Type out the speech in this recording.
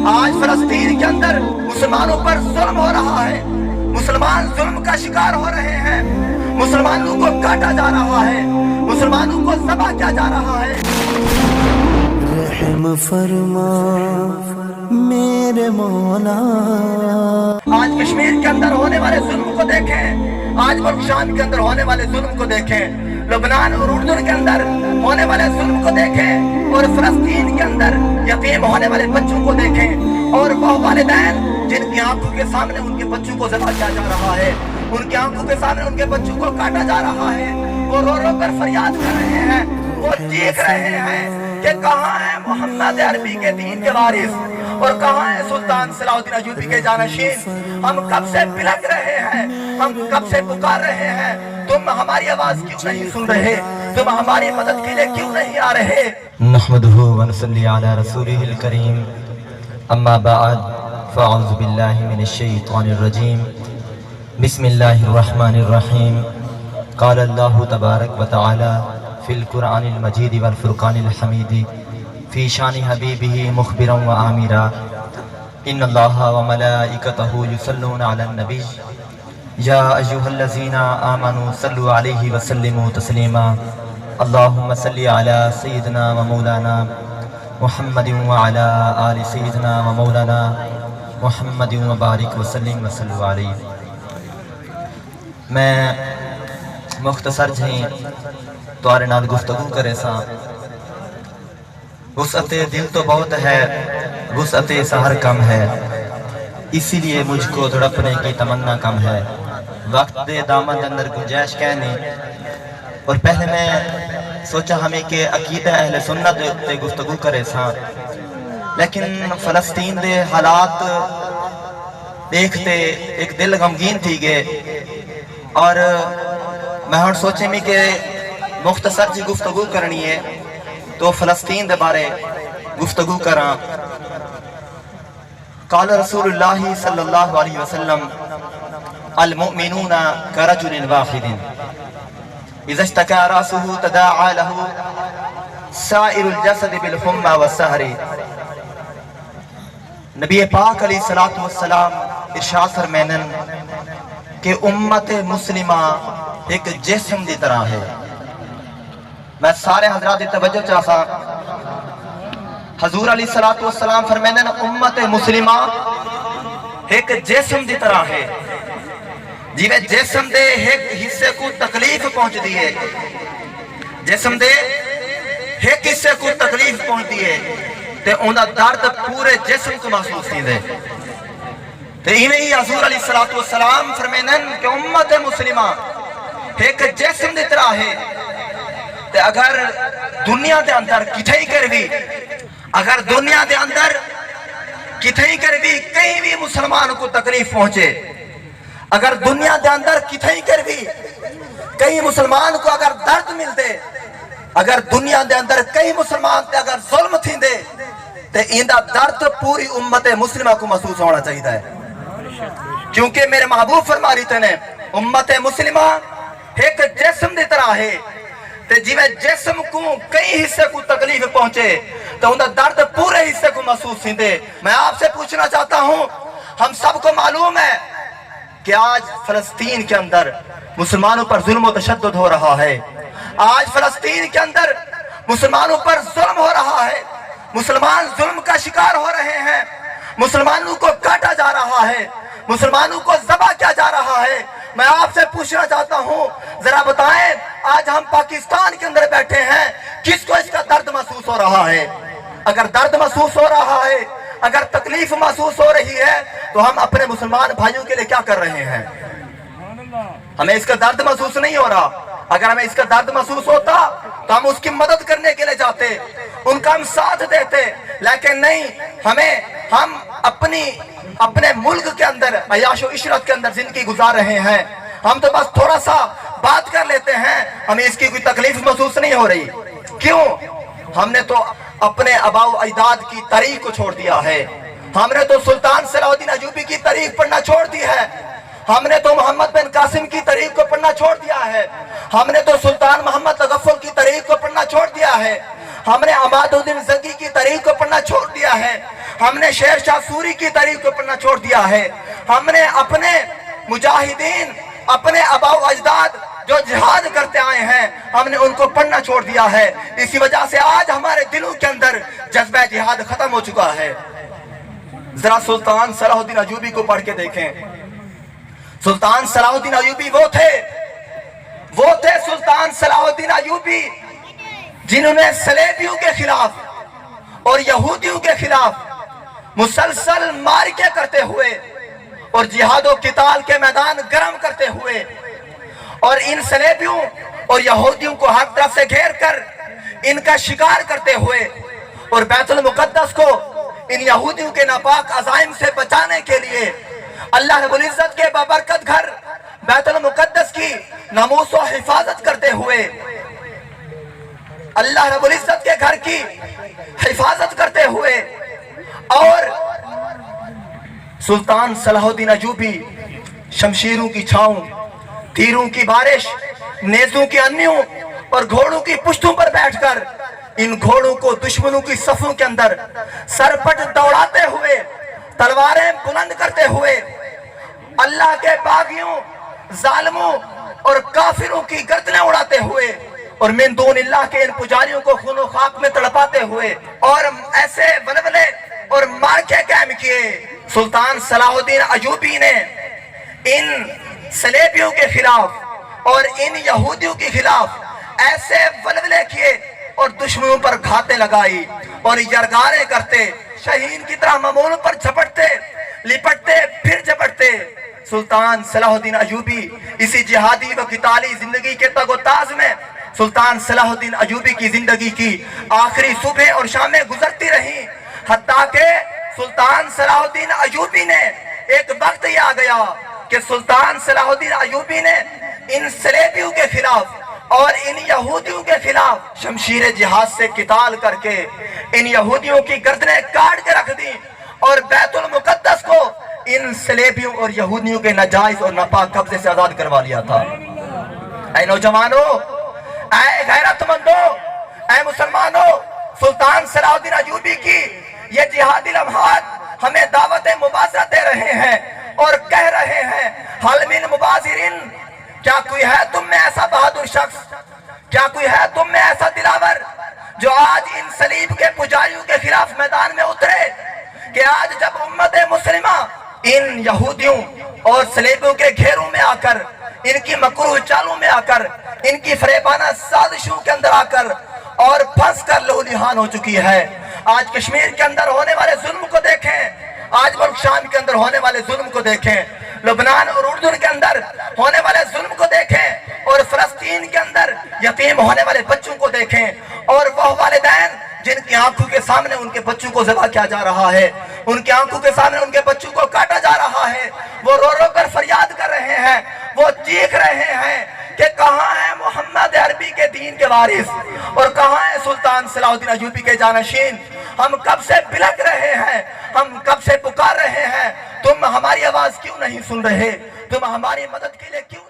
آج فلسطین کے اندر مسلمانوں پر ظلم ہو رہا ہے، مسلمان ظلم کا شکار ہو رہے ہیں، مسلمانوں کو کاٹا جا رہا ہے، مسلمانوں کو ذبح کیا جا رہا ہے۔ رحم فرما میرے مولا۔ آج کشمیر کے اندر ہونے والے ظلم کو دیکھیں، آج ملک شام کے اندر ہونے والے ظلم کو دیکھیں، لبنان اور اردن کے اندر ہونے والے ظلم کو دیکھیں، اور فلسطین کے اندر یتیم ہونے والے بچوں کو دیکھیں، اور وہ والدین جن کی آنکھوں کے سامنے ان کے بچوں کو ذبح کیا جا رہا ہے، ان کی آنکھوں کے سامنے ان کے بچوں کو کاٹا جا رہا ہے، وہ رو رو کر فریاد کر رہے ہیں، وہ چیخ رہے ہیں کہ کہاں ہے محمد عربی کے دین کے وارث، اور کہاں ہے سلطان صلاح الدین ایوبی کے جانشین۔ ہم کب سے بلک رہے ہیں، ہم کب سے پکار رہے ہیں، تم ہماری آواز کیوں نہیں سن رہے، تم ہماری مدد کے لیے کیوں نہیں آ رہے۔ نحمده ونصلي على رسوله الكريم، اما بعد فاعوذ بالله من الشيطان الرجيم، بسم الله الرحمن الرحيم۔ قال الله تبارك وتعالى في القرآن المجيد والفرقان الحميد في شان حبيبه مخبرا وآمرا، إن الله وملائكته يصلون على النبي يا أيها الذين آمنوا صلوا عليه وسلموا تسليما، اللهم صل على سيدنا ومولانا محمد وعلى آل سيدنا ومولانا محمد وبارك وسلم وصلوا عليه۔ میں مختصر جہیں توارے نال گفتگو کرے سا، وسعت دل تو بہت ہے، وسعت سحر کم ہے، اسی لیے مجھ کو تڑپنے کی تمنا کم ہے، وقت دے دامن اندر گنجائش کہنے۔ اور پہلے میں سوچا ہمیں کہ عقیدہ اہل سنت دے گفتگو کرے سا، لیکن فلسطین دے حالات دیکھتے ایک دل غمگین تھی گئے، اور میں ہن سوچے میں کہ مختصر جی گفتگو کرنی ہے تو فلسطین دے بارے گفتگو کراں۔ قال رسول اللہ صلی اللہ علیہ وسلم المؤمنون كرجل واحد اذا اشتكى راسه تداعى له سائر الجسد بالحمى والسهر۔ نبی پاک علیہ الصلوۃ والسلام ارشاد فرمائیں کہ امت مسلمہ ایک جسم دی طرح ہے۔ میں سارے حضرات توجہ چاہتا، حضور علیہ الصلوۃ والسلام فرمائیں امت مسلمہ ایک جسم دی طرح ہے، جیویں جسم دے ایک حصے کو تکلیف پہنچ دی ہے، جسم دے ایک حصے کو تکلیف پہنچ دی ہے تے اوندا درد پورے جسم کو محسوس تھی دے۔ تے ایویں ہی حضور علیہ الصلوۃ والسلام فرمائیں کہ امت مسلمہ ایک جسم دی طرح ہے، تے اگر دنیا دے اندر کتھے کر بھی، اگر دنیا دے اندر کتھے کر بھی کہیں بھی مسلمان کو تکلیف پہنچے، اگر دنیا دے اندر کتھے کر بھی کہیں مسلمان کو اگر درد ملتے، اگر دنیا دے اندر کئی مسلمان تے اگر ظلم تھی دے تے ایندہ درد پوری امت مسلمہ کو محسوس ہونا چاہیے ہے، کیونکہ میرے محبوب فرما رہی تھے امت مسلمہ ایک جسم دی طرح ہے، تے جیویں جسم کو کئی حصے کو تکلیف پہنچے تو اندر درد پورے حصے کو محسوس تھی دے۔ میں آپ سے پوچھنا چاہتا ہوں، ہم سب کو معلوم ہے کہ آج فلسطین کے اندر مسلمانوں پر ظلم و تشدد ہو رہا ہے، آج فلسطین کے اندر مسلمانوں پر ظلم ہو رہا ہے، مسلمان ظلم کا شکار ہو رہے ہیں، مسلمانوں کو کاٹا جا رہا ہے، مسلمانوں کو ذبح کیا جا رہا ہے۔ میں آپ سے پوچھنا چاہتا ہوں، ذرا بتائیں آج ہم پاکستان کے اندر بیٹھے ہیں، کس کو اس کا درد محسوس ہو رہا ہے؟ اگر درد محسوس ہو رہا ہے، اگر تکلیف محسوس ہو رہی ہے تو ہم اپنے مسلمان بھائیوں کے لیے کیا کر رہے ہیں؟ ہمیں اس کا درد محسوس نہیں ہو رہا، اگر ہمیں اس کا درد محسوس ہوتا تو ہم اس کی مدد کرنے کے لیے جاتے، ان کا ہم ساتھ دیتے، لیکن نہیں، ہم اپنے ملک کے اندر عیاش و عشرت کے اندر زندگی گزار رہے ہیں، ہم تو بس تھوڑا سا بات کر لیتے ہیں، ہمیں اس کی کوئی تکلیف محسوس نہیں ہو رہی۔ کیوں؟ ہم نے تو اپنے آباء و اجداد کی تاریخ کو چھوڑ دیا ہے، ہم نے تو سلطان صلاح الدین ایوبی کی تاریخ پڑھنا چھوڑ دی ہے، ہم نے تو محمد بن قاسم کی تاریخ کو پڑھنا چھوڑ دیا ہے، ہم نے تو سلطان محمد تغفل کی تاریخ کو پڑھنا چھوڑ دیا ہے، ہم نے عمادالدین زنگی کی تاریخ کو پڑھنا چھوڑ دیا ہے، ہم نے شیر شاہ سوری کی تاریخ کو پڑھنا چھوڑ دیا ہے، ہم نے اپنے مجاہدین، اپنے آباء و اجداد جو جہاد کرتے آئے ہیں، ہم نے ان کو پڑھنا چھوڑ دیا ہے۔ اسی وجہ سے آج ہمارے دلوں کے اندر جذبہ جہاد ختم ہو چکا ہے۔ ذرا سلطان صلاح الدین ایوبی کو پڑھ کے دیکھیں۔ سلطان صلاح الدین ایوبی وہ تھے سلطان صلاح الدین ایوبی جنہوں نے صلیبیوں کے خلاف اور یہودیوں کے خلاف مسلسل مارکے کرتے ہوئے اور جہاد و قتال کے میدان گرم کرتے ہوئے اور ان صلیبیوں اور یہودیوں کو ہر طرف سے گھیر کر ان کا شکار کرتے ہوئے اور بیت المقدس کو ان یہودیوں کے ناپاک عزائم سے بچانے کے لیے اللہ رب العزت کے بابرکت گھر بیت المقدس کی ناموس و حفاظت کرتے ہوئے، اللہ رب العزت کے گھر کی حفاظت کرتے ہوئے، اور سلطان صلاح الدین ایوبی شمشیروں کی چھاؤں، تیروں کی بارش، نیزوں کی انیوں اور گھوڑوں کی پشتوں پر بیٹھ کر ان گھوڑوں کو دشمنوں کی صفوں کے اندر سرپٹ دوڑاتے ہوئے، تلواریں بلند کرتے ہوئے اللہ کے باغیوں، ظالموں اور کافروں کی گردنیں اڑاتے ہوئے اور من دون اللہ کے ان پجاریوں کو خون و خاک میں تڑپاتے ہوئے اور ایسے ولولے اور مارکے قائم کیے۔ سلطان صلاح الدین ایوبی نے ان صلیبیوں کے خلاف اور ان یہودیوں کے خلاف ایسے ولولے کیے اور دشمنوں پر گھاتیں لگائی اور یرغاریں کرتے، شہین کی طرح معمول پر جھپٹتے، لپٹتے پھر جھپٹتے۔ سلطان صلاح الدین ایوبی اسی جہادی و قتالی زندگی کے تگ و تاز میں سلطان صلاح الدین ایوبی کی زندگی کی آخری صبح اور شامیں گزرتی رہیں، حتیٰ کہ سلطان صلاح الدین ایوبی نے ایک وقت یہ آ گیا کہ سلطان صلاح الدین ایوبی نے ان صلیبیوں کے خلاف اور ان یہودیوں کے خلاف شمشیر جہاد سے قتال کر کے ان یہودیوں کی گردنیں کاٹ کے رکھ دی اور بیت المقدس کو ان صلیبیوں اور یہودیوں کے ناجائز اور ناپاک قبضے سے آزاد کروا لیا تھا۔ اے نوجوانوں، اے غیرت مندوں، اے مسلمانوں، سلطان صلاح الدین ایوبی کی یہ جہادی لمحات ہمیں دعوت مباشرت دے رہے ہیں اور کہہ رہے ہیں، حل من مباشرین، کیا کوئی ہے تم میں ایسا بہادر شخص، کیا کوئی ہے تم میں ایسا دلاور جو آج ان صلیب کے پجاریوں کے خلاف میدان میں اترے کہ آج جب امت مسلمہ ان یہودیوں اور صلیبیوں کے گھیروں میں آ کر، ان کی مکروہ چالوں میں آ کر، ان کی فریبانہ سازشوں کے اندر آ کر اور پھنس کر لہولہان ہو چکی ہے۔ آج کشمیر کے اندر ہونے والے ظلم کو دیکھیں، آج ملک شام کے اندر ہونے والے ظلم کو دیکھیں، لبنان اور اردن کے اندر ہونے والے ظلم کو دیکھیں، اور فلسطین کے اندر یتیم ہونے والے بچوں کو دیکھیں، اور وہ والدین جن کی آنکھوں کے سامنے ان کے بچوں کو ذبح کیا جا رہا ہے، ان کی آنکھوں کے سامنے ان کے بچوں کو کاٹا جا رہا ہے، وہ رو رو کر فریاد کر رہے ہیں، وہ چیخ رہے ہیں کہ کہاں ہے محمد عربی کے دین کے وارث اور کہاں ہے سلطان صلاح الدین ایوبی کے جانشین۔ ہم کب سے بلک رہے ہیں، ہم کب سے پکار رہے ہیں، تم ہماری آواز کیوں نہیں سن رہے، تم ہماری مدد کے لیے کیوں